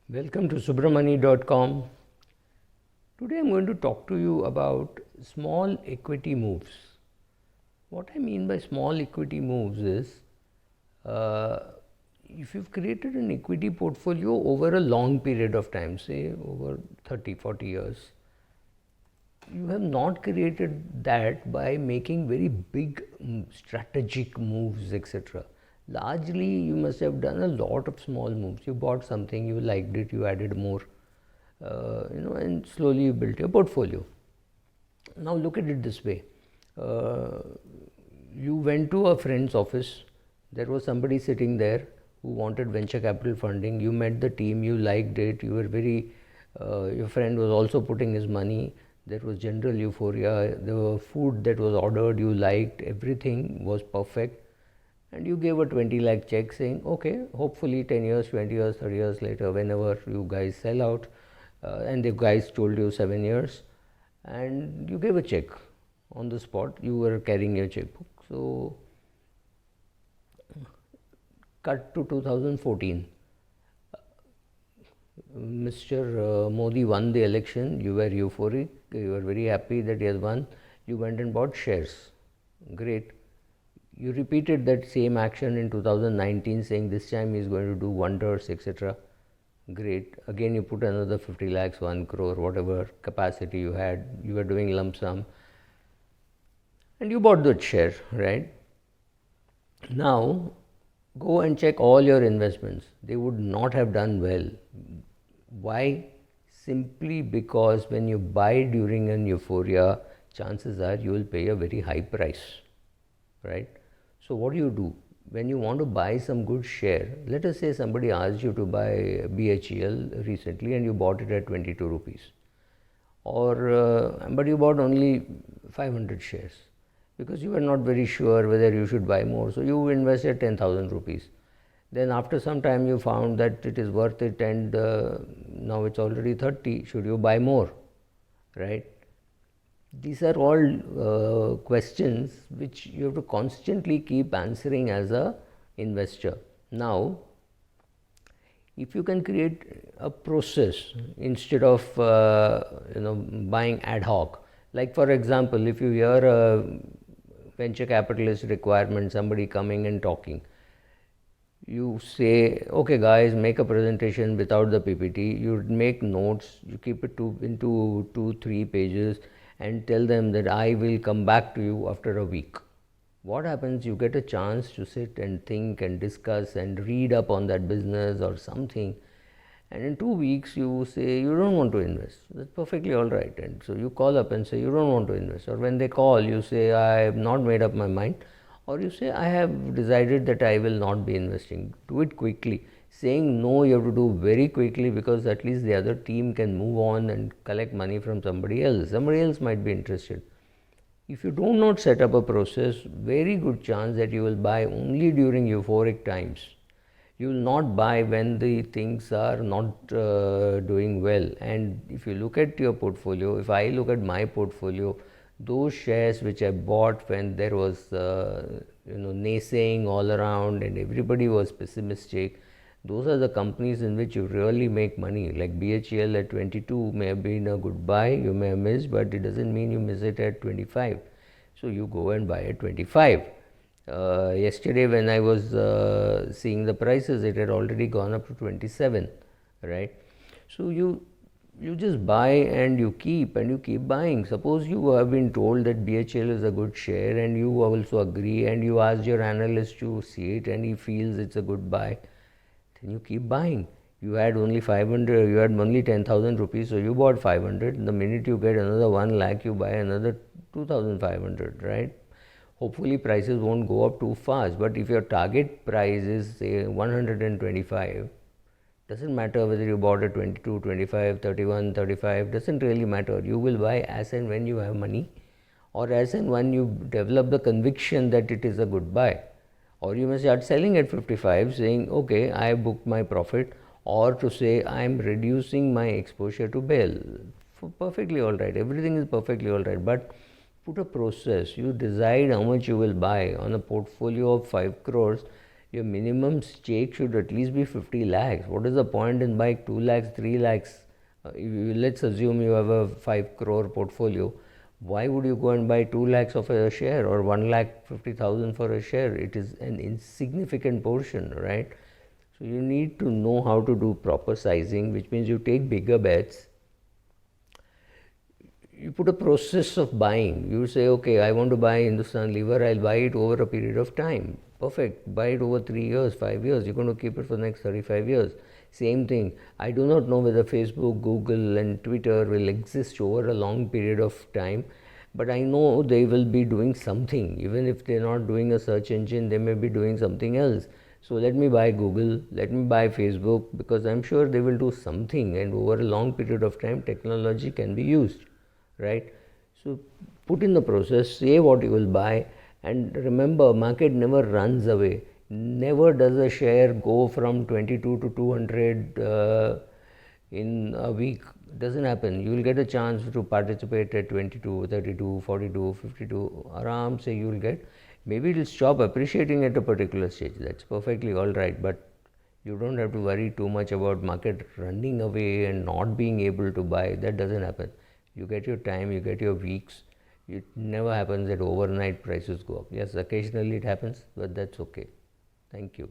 Welcome to subramani.com. Today I'm going to talk to you about small equity moves. What I mean by small equity moves is uh, if you've created an equity portfolio over a long period of time, say over 30, 40 years, you have not created that by making very big strategic moves, etc. Largely, you must have done a lot of small moves. You bought something, you liked it, you added more, and slowly you built your portfolio. Now, look at it this way. Uh, you went to a friend's office, there was somebody sitting there who wanted venture capital funding. You met the team, you liked it, you were your friend was also putting his money. There was general euphoria. The food that was ordered, you liked, everything was perfect. And you gave a 20 lakh check saying, okay, hopefully 10 years, 20 years, 30 years later, whenever you guys sell out, and the guys told you 7 years, and you gave a check on the spot. You were carrying your checkbook. So, cut to 2014. Mr. Modi won the election. You were euphoric. You were very happy that he has won. You went and bought shares. Great. You repeated that same action in 2019, saying this time he is going to do wonders, etc. Great. Again, you put another 50 lakhs, 1 crore, whatever capacity you had. You were doing lump sum. And you bought that share, right? Now, go and check all your investments. They would not have done well. Why? Simply because when you buy during an euphoria, chances are you will pay a very high price, right? So, what do? When you want to buy some good share, let us say somebody asked you to buy BHEL recently and you bought it at 22 rupees, but you bought only 500 shares because you were not very sure whether you should buy more. So, you invested 10,000 rupees. Then after some time you found that it is worth it, and now it's already 30. Should you buy more, right? These are all questions which you have to constantly keep answering as a investor. Now, if you can create a process instead of buying ad hoc, like for example, if you hear a venture capitalist requirement, somebody coming and talking, you say, okay guys, make a presentation without the PPT. You make notes, you keep it into 2-3 pages and tell them that I will come back to you after a week. What happens? You get a chance to sit and think and discuss and read up on that business or something, and in 2 weeks you say you don't want to invest. That's perfectly all right. And so you call up and say you don't want to invest, or when they call you say I have not made up my mind, or you say I have decided that I will not be investing. Do it quickly. Saying no you have to do very quickly, because at least the other team can move on and collect money from somebody else. Somebody else might be interested. If you do not set up a process, very good chance that you will buy only during euphoric times. You will not buy when the things are not doing well. And if you look at your portfolio, if I look at my portfolio, those shares which I bought when there was naysaying all around and everybody was pessimistic, those are the companies in which you really make money. Like BHEL at 22 may have been a good buy, you may have missed, but it doesn't mean you miss it at 25. So you go and buy at 25. Yesterday when I was seeing the prices, it had already gone up to 27, right? So you just buy and you keep buying. Suppose you have been told that BHEL is a good share and you also agree, and you ask your analyst to see it and he feels it's a good buy, then you keep buying. You had only 500, you had only 10,000 rupees, so you bought 500. The minute you get another 1 lakh, you buy another 2,500, right? Hopefully prices won't go up too fast, but if your target price is say 125, doesn't matter whether you bought at 22, 25, 31, 35, doesn't really matter. You will buy as and when you have money, or as and when you develop the conviction that it is a good buy. Or you may start selling at 55 saying, okay, I have booked my profit, or to say I am reducing my exposure to bail. Perfectly all right. Everything is perfectly all right. But put a process. You decide how much you will buy on a portfolio of 5 crores. Your minimum stake should at least be 50 lakhs. What is the point in buying 2 lakhs, 3 lakhs? Let's assume you have a 5 crore portfolio. Why would you go and buy 2 lakhs of a share or 1 lakh 50,000 for a share? It is an insignificant portion, right? So you need to know how to do proper sizing, which means you take bigger bets. You put a process of buying. You say, okay, I want to buy Hindustan Lever, I'll buy it over a period of time. Perfect. Buy it over 3 years, 5 years. You're going to keep it for the next 35 years. Same thing. I do not know whether Facebook, Google, and Twitter will exist over a long period of time, but I know they will be doing something. Even if they're not doing a search engine, they may be doing something else. So let me buy Google, let me buy Facebook, because I'm sure they will do something, and over a long period of time, technology can be used, right? So put in the process, say what you will buy, and remember, market never runs away. Never does a share go from 22 to 200 in a week. Doesn't happen. You will get a chance to participate at 22, 32, 42, 52. Aram say you will get. Maybe it will stop appreciating at a particular stage. That's perfectly all right. But you don't have to worry too much about market running away and not being able to buy. That doesn't happen. You get your time, you get your weeks. It never happens that overnight prices go up. Yes, occasionally it happens, but that's okay. Thank you.